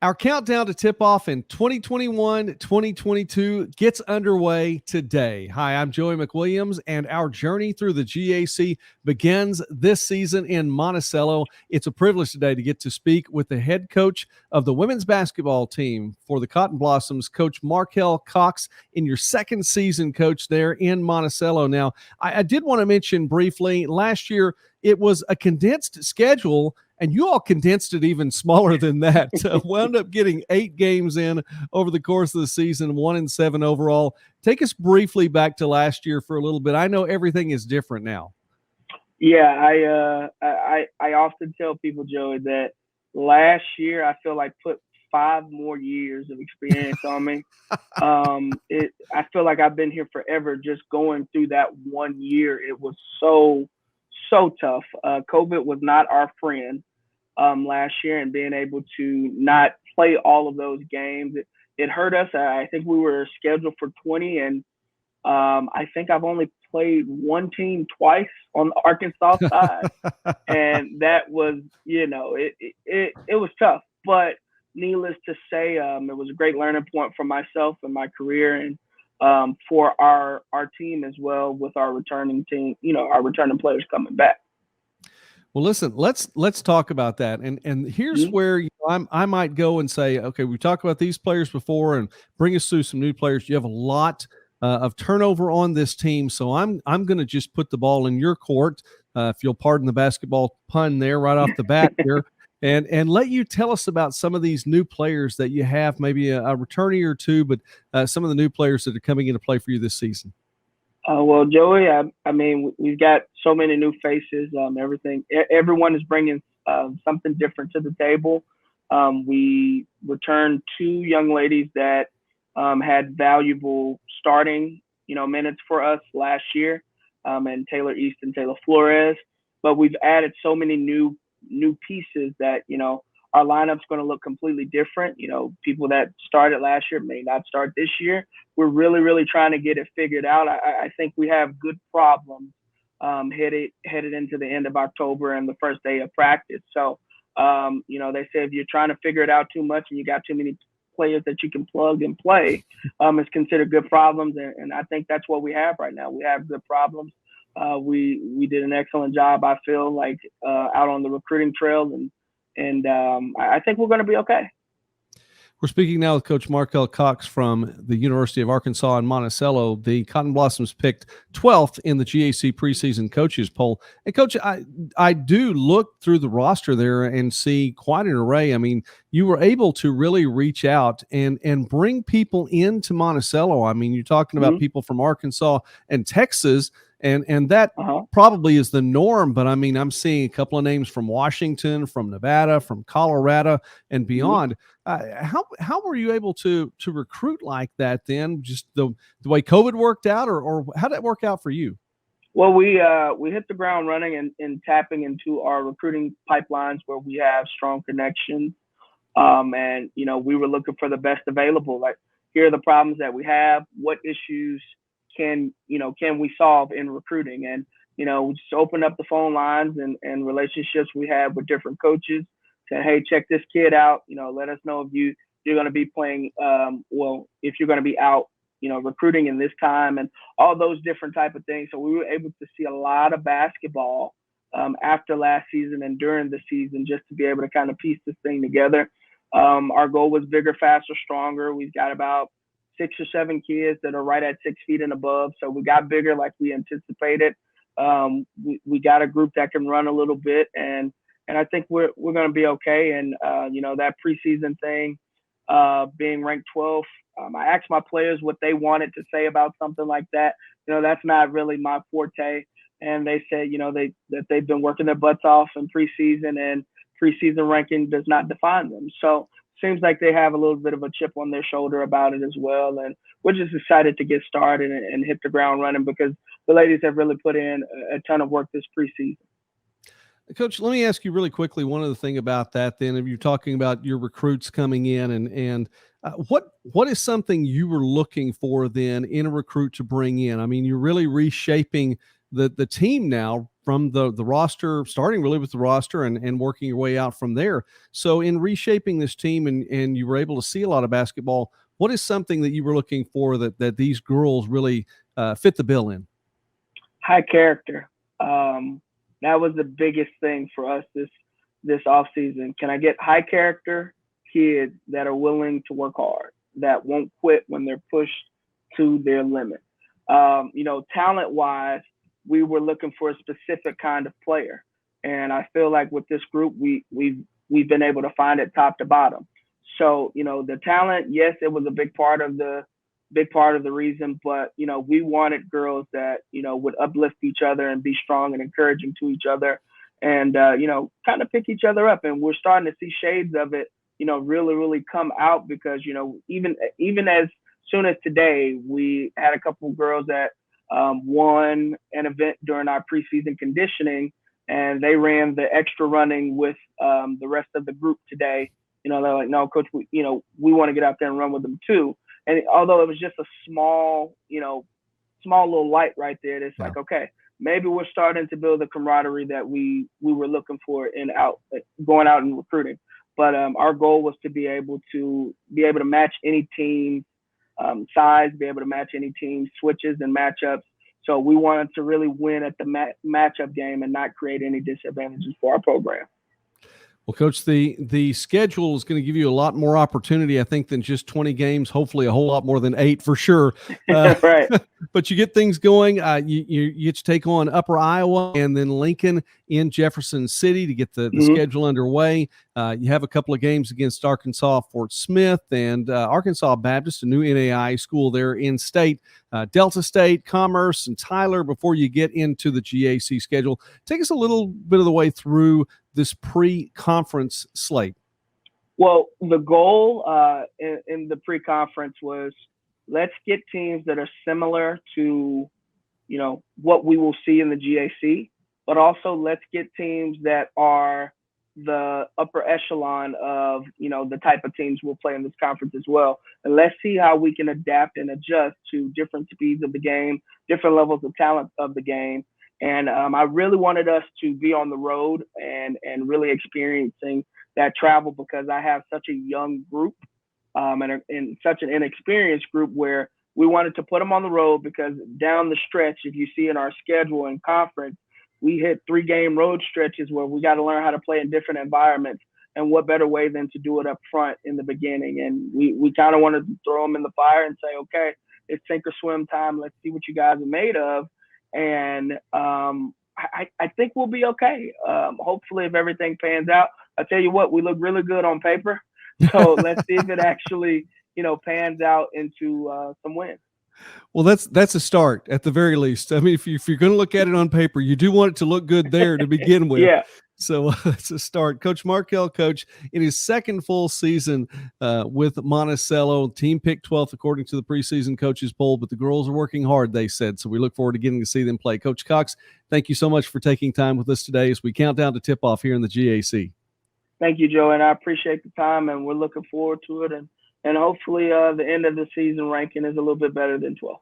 Our countdown to tip off in 2021-2022 gets underway today. Hi, I'm Joey McWilliams, and our journey through the GAC begins this season in Monticello. It's a privilege today to get to speak with the head coach of the women's basketball team for the Cotton Blossoms, Coach Markell Cox, in your second season, Coach, there in Monticello. Now, I did want to mention briefly, last year it was a condensed schedule, and you all condensed it even smaller than that. Wound up getting 8 games in over the course of the season, 1-7 overall. Take us briefly back to last year for a little bit. I know everything is different now. Yeah, I often tell people, Joey, that last year I feel like put 5 more years of experience on me. I feel like I've been here forever just going through that 1 year. It was so tough. COVID was not our friend last year, and being able to not play all of those games, it hurt us. I think we were scheduled for 20, and I think I've only played one team twice on the Arkansas side, and that was, it was tough. But needless to say, it was a great learning point for myself and my career, and for our team as well, with our returning team, our returning players coming back. Well, listen, let's talk about that. And here's where I might go and say, okay, we talked about these players before, and bring us through some new players. You have a lot of turnover on this team, so I'm going to just put the ball in your court, if you'll pardon the basketball pun there right off the bat here, and let you tell us about some of these new players that you have, maybe a returnee or two, but some of the new players that are coming into play for you this season. Well, Joey, I mean, we've got so many new faces. Everyone is bringing something different to the table. We returned 2 young ladies that had valuable starting, minutes for us last year, and Taylor East and Taylor Flores. But we've added so many new pieces that, our lineup's going to look completely different. People that started last year may not start this year. We're really, really trying to get it figured out. I think we have good problems headed into the end of October and the first day of practice. So, they say if you're trying to figure it out too much and you got too many players that you can plug and play, it's considered good problems. And I think that's what we have right now. We have good problems. We did an excellent job, I feel like, out on the recruiting trail, and I think we're going to be okay. We're speaking now with Coach Markell Cox from the University of Arkansas in Monticello. The Cotton Blossoms picked 12th in the GAC preseason coaches poll. And Coach, I do look through the roster there and see quite an array. I mean, you were able to really reach out and bring people into Monticello. I mean, you're talking about people from Arkansas and Texas, and that probably is the norm. But I mean, I'm seeing a couple of names from Washington, from Nevada, from Colorado, and beyond. How were you able to recruit like that then? Just the way COVID worked out, or how did that work out for you? Well, we hit the ground running and tapping into our recruiting pipelines where we have strong connections. And we were looking for the best available. Like, here are the problems that we have. What issues can we solve in recruiting? And we just opened up the phone lines and relationships we had with different coaches. Say, hey, check this kid out. Let us know if you're going to be playing. If you're going to be out, recruiting in this time, and all those different type of things. So we were able to see a lot of basketball after last season and during the season, just to be able to kind of piece this thing together. Our goal was bigger, faster, stronger. We've got about 6 or 7 kids that are right at 6 feet and above. So we got bigger like we anticipated. We got a group that can run a little bit, and I think we're going to be okay. And, that preseason thing, being ranked 12th, I asked my players what they wanted to say about something like that. That's not really my forte. And they said, that they've been working their butts off in preseason, and preseason ranking does not define them. So seems like they have a little bit of a chip on their shoulder about it as well. And we're just excited to get started and hit the ground running, because the ladies have really put in a ton of work this preseason. Coach, let me ask you really quickly one other thing about that then. If you're talking about your recruits coming in, and what is something you were looking for then in a recruit to bring in? I mean, you're really reshaping the team now from the roster, starting really with the roster and working your way out from there. So in reshaping this team and you were able to see a lot of basketball, what is something that you were looking for that these girls really fit the bill in? High character. That was the biggest thing for us this off season. Can I get high character kids that are willing to work hard, that won't quit when they're pushed to their limit? Talent wise, we were looking for a specific kind of player, and I feel like with this group, we've been able to find it top to bottom. So the talent, yes, it was a big part of the reason, but we wanted girls that would uplift each other and be strong and encouraging to each other, and kind of pick each other up. And we're starting to see shades of it really come out, because even as soon as today, we had a couple of girls that won an event during our preseason conditioning, and they ran the extra running with the rest of the group today. They're like, no, coach, we want to get out there and run with them too. And although it was just a small little light right there, it's like, okay, maybe we're starting to build the camaraderie that we were looking for going out and recruiting. But our goal was to be able to match any team size, be able to match any team switches and matchups. So we wanted to really win at the matchup game and not create any disadvantages for our program. Well, Coach, the schedule is going to give you a lot more opportunity, I think, than just 20 games. Hopefully, a whole lot more than 8 for sure. Right. But you get things going. You get to take on Upper Iowa and then Lincoln in Jefferson City to get the schedule underway. You have a couple of games against Arkansas, Fort Smith, and Arkansas Baptist, a new NAIA school there in state, Delta State, Commerce, and Tyler before you get into the GAC schedule. Take us a little bit of the way through this pre-conference slate. Well, the goal in the pre-conference was, let's get teams that are similar to, what we will see in the GAC, but also let's get teams that are the upper echelon of, the type of teams we'll play in this conference as well. And let's see how we can adapt and adjust to different speeds of the game, different levels of talent of the game. And I really wanted us to be on the road and really experiencing that travel, because I have such a young group and such an inexperienced group, where we wanted to put them on the road, because down the stretch, if you see in our schedule and conference, we hit 3-game road stretches where we got to learn how to play in different environments. And what better way than to do it up front in the beginning? And we kind of wanted to throw them in the fire and say, okay, it's sink or swim time. Let's see what you guys are made of. And I think we'll be okay. Hopefully, if everything pans out. I tell you what, we look really good on paper. So let's see if it actually, pans out into some wins. Well, that's a start at the very least. I mean, if you're going to look at it on paper, you do want it to look good there to begin with. Yeah. So that's a start. Coach Markell, coach, in his second full season with Monticello, team picked 12th according to the preseason coaches poll, but the girls are working hard, they said. So we look forward to getting to see them play. Coach Cox, thank you so much for taking time with us today as we count down to tip-off here in the GAC. Thank you, Joe, and I appreciate the time, and we're looking forward to it. And hopefully the end of the season ranking is a little bit better than 12.